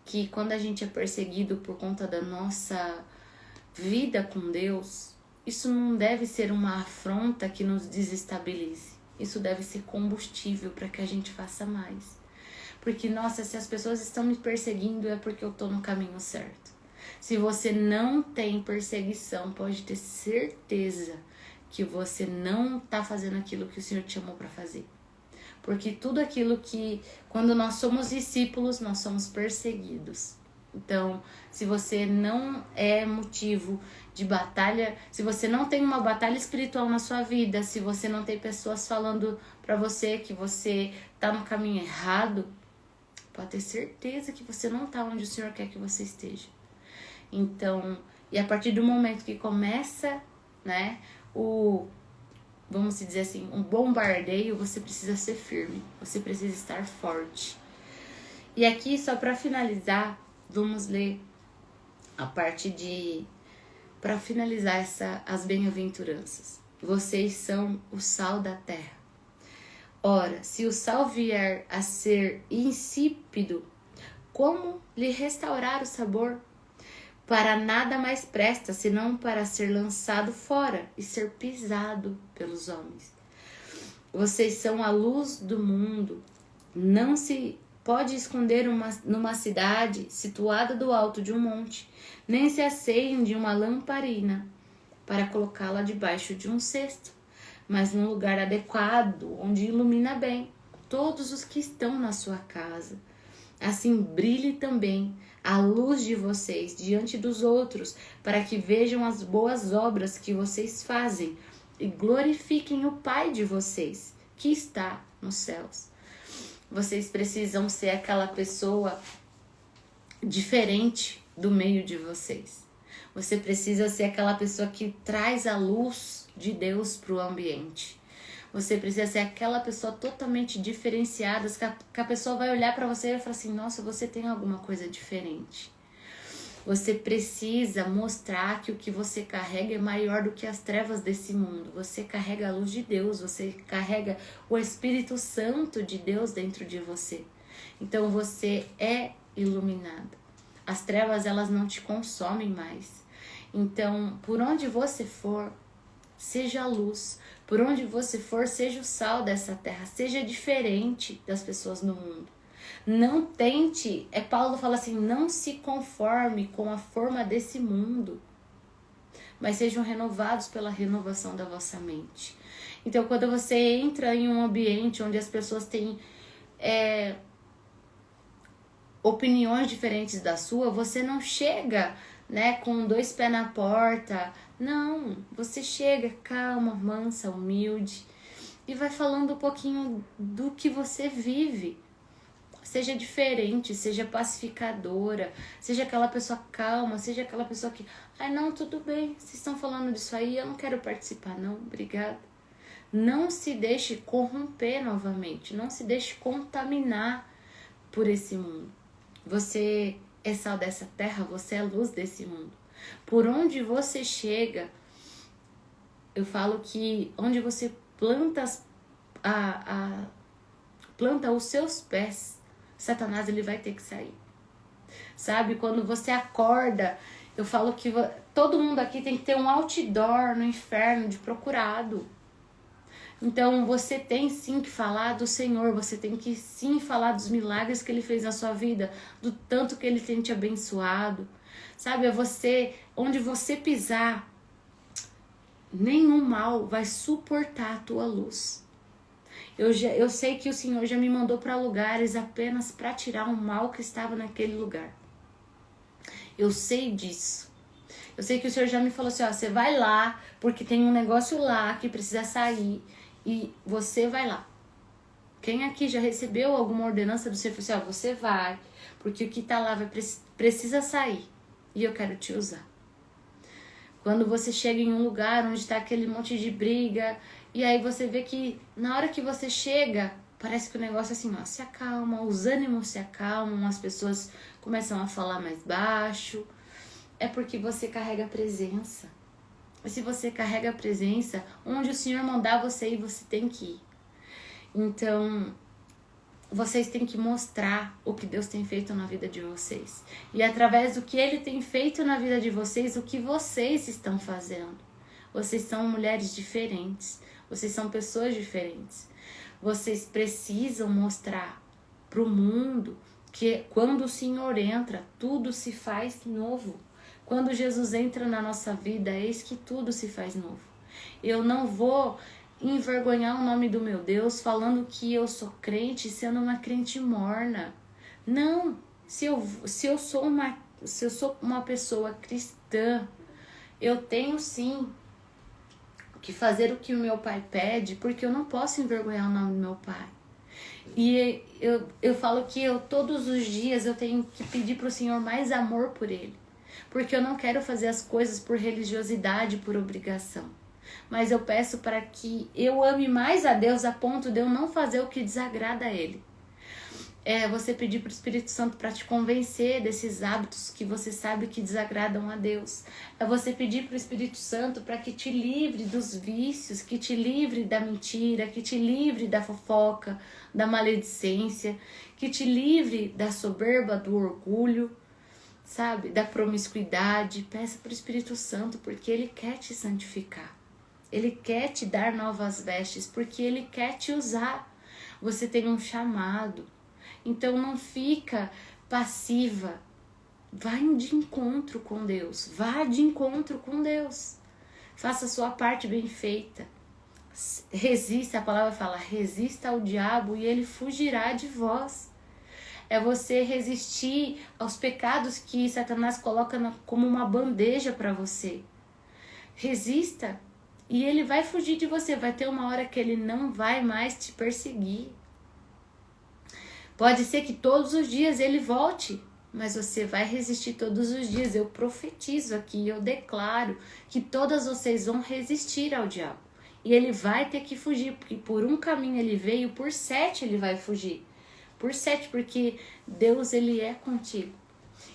que quando a gente é perseguido por conta da nossa vida com Deus, isso não deve ser uma afronta que nos desestabilize. Isso deve ser combustível para que a gente faça mais. Porque, nossa, se as pessoas estão me perseguindo é porque eu tô no caminho certo. Se você não tem perseguição, pode ter certeza que você não tá fazendo aquilo que o Senhor te chamou para fazer. Porque tudo aquilo que, quando nós somos discípulos, nós somos perseguidos. Então, se você não é motivo de batalha, se você não tem uma batalha espiritual na sua vida, se você não tem pessoas falando para você que você tá no caminho errado, pode ter certeza que você não tá onde o Senhor quer que você esteja. Então, e a partir do momento que começa, né, vamos dizer assim, um bombardeio, você precisa ser firme, você precisa estar forte. E aqui, só para finalizar, vamos ler a parte para finalizar as bem-aventuranças. Vocês são o sal da terra. Ora, se o sal vier a ser insípido, como lhe restaurar o sabor? Para nada mais presta, senão para ser lançado fora e ser pisado pelos homens. Vocês são a luz do mundo. Não se pode esconder numa cidade situada do alto de um monte, nem se acende uma lamparina para colocá-la debaixo de um cesto, mas num lugar adequado, onde ilumina bem todos os que estão na sua casa. Assim brilhe também a luz de vocês diante dos outros, para que vejam as boas obras que vocês fazem e glorifiquem o Pai de vocês, que está nos céus. Vocês precisam ser aquela pessoa diferente do meio de vocês. Você precisa ser aquela pessoa que traz a luz de Deus para o ambiente. Você precisa ser aquela pessoa totalmente diferenciada, que a pessoa vai olhar para você e vai falar assim, nossa, você tem alguma coisa diferente. Você precisa mostrar que o que você carrega é maior do que as trevas desse mundo. Você carrega a luz de Deus, você carrega o Espírito Santo de Deus dentro de você. Então você é iluminada. As trevas, elas não te consomem mais. Então, por onde você for, seja a luz. Por onde você for, seja o sal dessa terra. Seja diferente das pessoas no mundo. Não tente, Paulo fala assim, não se conforme com a forma desse mundo, mas sejam renovados pela renovação da vossa mente. Então, quando você entra em um ambiente onde as pessoas têm opiniões diferentes da sua, você não chega, né, com 2 pés na porta. Não, você chega calma, mansa, humilde e vai falando um pouquinho do que você vive. Seja diferente, seja pacificadora, seja aquela pessoa calma, seja aquela pessoa que, ai não, tudo bem, vocês estão falando disso aí, eu não quero participar, não, obrigada. Não se deixe corromper novamente, não se deixe contaminar por esse mundo. Você é sal dessa terra, você é luz desse mundo. Por onde você chega, eu falo que onde você planta os seus pés, Satanás, ele vai ter que sair. Sabe, quando você acorda Eu falo que todo mundo aqui tem que ter um outdoor no inferno de procurado. Então você tem sim que falar do Senhor, você tem que sim falar dos milagres que Ele fez na sua vida, do tanto que Ele tem te abençoado. Sabe, onde você pisar, nenhum mal vai suportar a tua luz. Eu sei que o Senhor já me mandou para lugares apenas para tirar o mal que estava naquele lugar. Eu sei disso. Eu sei que o Senhor já me falou assim, ó, você vai lá, porque tem um negócio lá que precisa sair, e você vai lá. Quem aqui já recebeu alguma ordenança do Senhor, assim, ó, você vai, porque o que tá lá precisa sair, e eu quero te usar. Quando você chega em um lugar onde tá aquele monte de briga, e aí você vê que na hora que você chega, parece que o negócio assim, ó, se acalma, os ânimos se acalmam, as pessoas começam a falar mais baixo. É porque você carrega a presença. E se você carrega a presença, onde o Senhor mandar você ir, você tem que ir. Então, vocês têm que mostrar o que Deus tem feito na vida de vocês. E através do que Ele tem feito na vida de vocês, o que vocês estão fazendo. Vocês são mulheres diferentes. Vocês são pessoas diferentes. Vocês precisam mostrar para o mundo que quando o Senhor entra, tudo se faz novo. Quando Jesus entra na nossa vida, eis que tudo se faz novo. Eu não vou envergonhar o nome do meu Deus falando que eu sou crente sendo uma crente morna. Não, se eu sou uma pessoa cristã, eu tenho sim que fazer o que o meu pai pede, porque eu não posso envergonhar o nome do meu pai. E eu falo que todos os dias eu tenho que pedir para o Senhor mais amor por Ele. Porque eu não quero fazer as coisas por religiosidade, por obrigação. Mas eu peço para que eu ame mais a Deus a ponto de eu não fazer o que desagrada a Ele. É você pedir para o Espírito Santo para te convencer desses hábitos que você sabe que desagradam a Deus. É você pedir para o Espírito Santo para que te livre dos vícios, que te livre da mentira, que te livre da fofoca, da maledicência, que te livre da soberba, do orgulho, sabe, da promiscuidade. Peça para o Espírito Santo, porque Ele quer te santificar. Ele quer te dar novas vestes, porque Ele quer te usar. Você tem um chamado. Então não fica passiva. Vá de encontro com Deus. Vá de encontro com Deus. Faça a sua parte bem feita. Resista, a palavra fala, resista ao diabo e ele fugirá de vós. É você resistir aos pecados que Satanás coloca como uma bandeja para você. Resista e ele vai fugir de você. Vai ter uma hora que ele não vai mais te perseguir. Pode ser que todos os dias ele volte, mas você vai resistir todos os dias. Eu profetizo aqui, eu declaro que todas vocês vão resistir ao diabo. E ele vai ter que fugir, porque por um caminho ele veio, por 7 ele vai fugir. Por 7, porque Deus ele é contigo.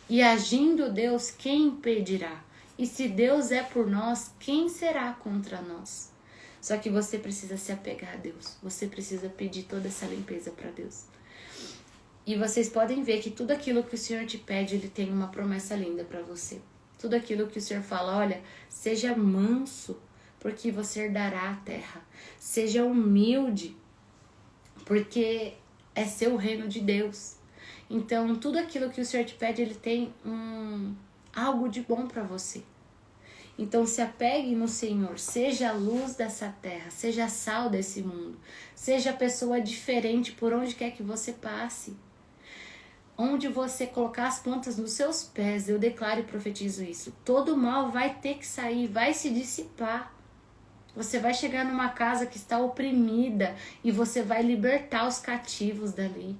E agindo Deus, quem impedirá? E se Deus é por nós, quem será contra nós? Só que você precisa se apegar a Deus. Você precisa pedir toda essa limpeza para Deus. E vocês podem ver que tudo aquilo que o Senhor te pede, Ele tem uma promessa linda para você. Tudo aquilo que o Senhor fala, olha, seja manso, porque você herdará a terra. Seja humilde, porque é seu reino de Deus. Então, tudo aquilo que o Senhor te pede, Ele tem algo de bom para você. Então, se apegue no Senhor, seja a luz dessa terra, seja a sal desse mundo, seja a pessoa diferente por onde quer que você passe. Onde você colocar as plantas nos seus pés, eu declaro e profetizo isso. Todo mal vai ter que sair, vai se dissipar. Você vai chegar numa casa que está oprimida e você vai libertar os cativos dali.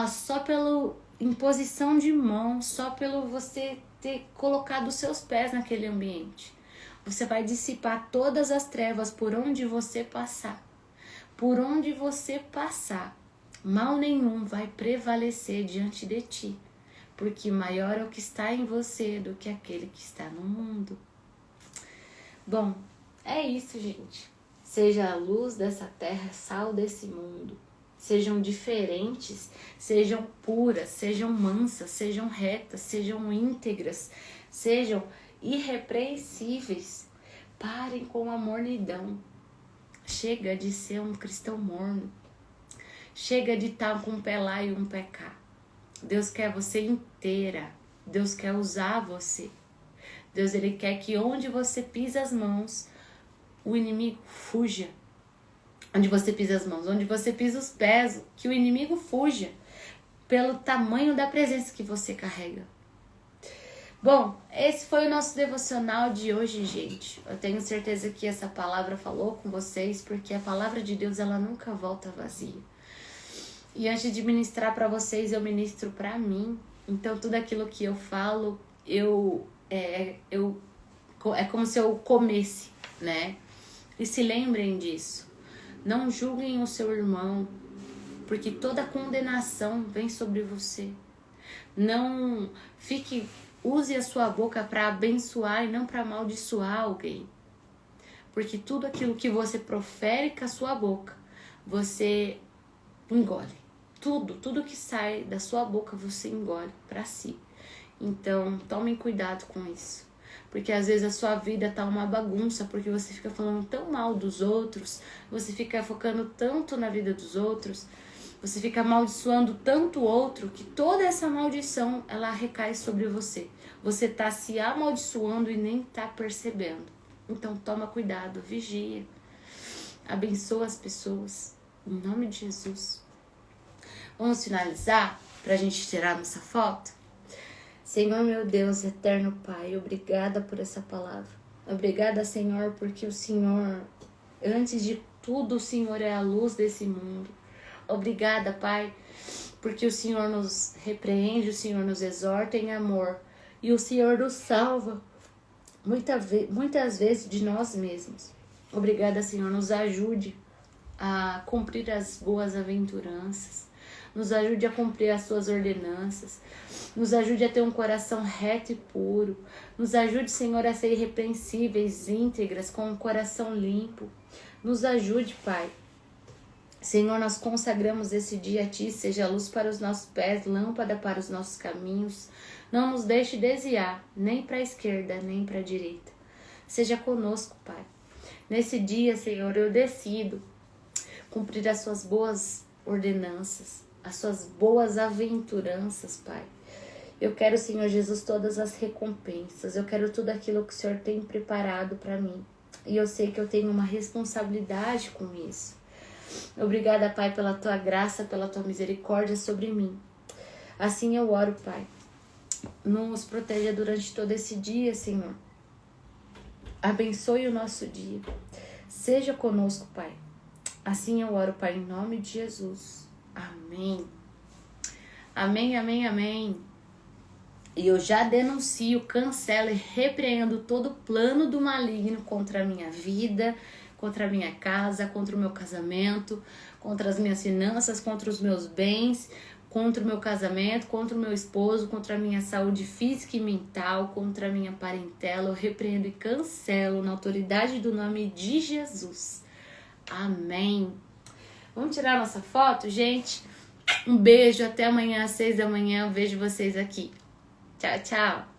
Só pela imposição de mão, só pelo você ter colocado os seus pés naquele ambiente. Você vai dissipar todas as trevas por onde você passar. Por onde você passar. Mal nenhum vai prevalecer diante de ti, porque maior é o que está em você do que aquele que está no mundo. Bom, é isso, gente. Seja a luz dessa terra, sal desse mundo. Sejam diferentes, sejam puras, sejam mansas, sejam retas, sejam íntegras, Sejam irrepreensíveis. Parem com a mornidão. Chega de ser um cristão morno. Chega de estar com um pé lá e um pé cá. Deus quer você inteira. Deus quer usar você. Deus, Ele quer que onde você pisa as mãos, o inimigo fuja. Onde você pisa as mãos, onde você pisa os pés, que o inimigo fuja. Pelo tamanho da presença que você carrega. Bom, esse foi o nosso devocional de hoje, gente. Eu tenho certeza que essa palavra falou com vocês, porque a palavra de Deus, ela nunca volta vazia. E antes de ministrar para vocês, eu ministro para mim. Então, tudo aquilo que eu falo, é como se eu comesse, né? E se lembrem disso. Não julguem o seu irmão, porque toda condenação vem sobre você. Não use a sua boca para abençoar e não para amaldiçoar alguém. Porque tudo aquilo que você profere com a sua boca, você engole. Tudo que sai da sua boca, você engole para si. Então, tomem cuidado com isso. Porque às vezes a sua vida tá uma bagunça, porque você fica falando tão mal dos outros, você fica focando tanto na vida dos outros, você fica amaldiçoando tanto o outro, que toda essa maldição, ela recai sobre você. Você tá se amaldiçoando e nem tá percebendo. Então toma cuidado, vigia. Abençoa as pessoas, em nome de Jesus. Vamos finalizar pra gente tirar nossa foto? Senhor, meu Deus, eterno Pai, obrigada por essa palavra. Obrigada, Senhor, porque o Senhor, antes de tudo, o Senhor é a luz desse mundo. Obrigada, Pai, porque o Senhor nos repreende, o Senhor nos exorta em amor e o Senhor nos salva muitas vezes de nós mesmos. Obrigada, Senhor, nos ajude a cumprir as boas aventuranças. Nos ajude a cumprir as suas ordenanças. Nos ajude a ter um coração reto e puro. Nos ajude, Senhor, a ser irrepreensíveis, íntegras, com um coração limpo. Nos ajude, Pai. Senhor, nós consagramos esse dia a Ti, seja luz para os nossos pés, lâmpada para os nossos caminhos. Não nos deixe desviar, nem para a esquerda, nem para a direita. Seja conosco, Pai. Nesse dia, Senhor, eu decido cumprir as Suas boas ordenanças, as Suas boas aventuranças, Pai. Eu quero, Senhor Jesus, todas as recompensas. Eu quero tudo aquilo que o Senhor tem preparado para mim. E eu sei que eu tenho uma responsabilidade com isso. Obrigada, Pai, pela Tua graça, pela Tua misericórdia sobre mim. Assim eu oro, Pai. Nos proteja durante todo esse dia, Senhor. Abençoe o nosso dia. Seja conosco, Pai. Assim eu oro, Pai, em nome de Jesus. Amém. Amém, amém, amém. E eu já denuncio, cancelo e repreendo todo plano do maligno contra a minha vida, contra a minha casa, contra o meu casamento, contra as minhas finanças, contra os meus bens, contra o meu casamento, contra o meu esposo, contra a minha saúde física e mental, contra a minha parentela. Eu repreendo e cancelo na autoridade do nome de Jesus. Amém. Vamos tirar nossa foto, gente? Um beijo, até amanhã às 6 da manhã. Eu vejo vocês aqui. Tchau, tchau.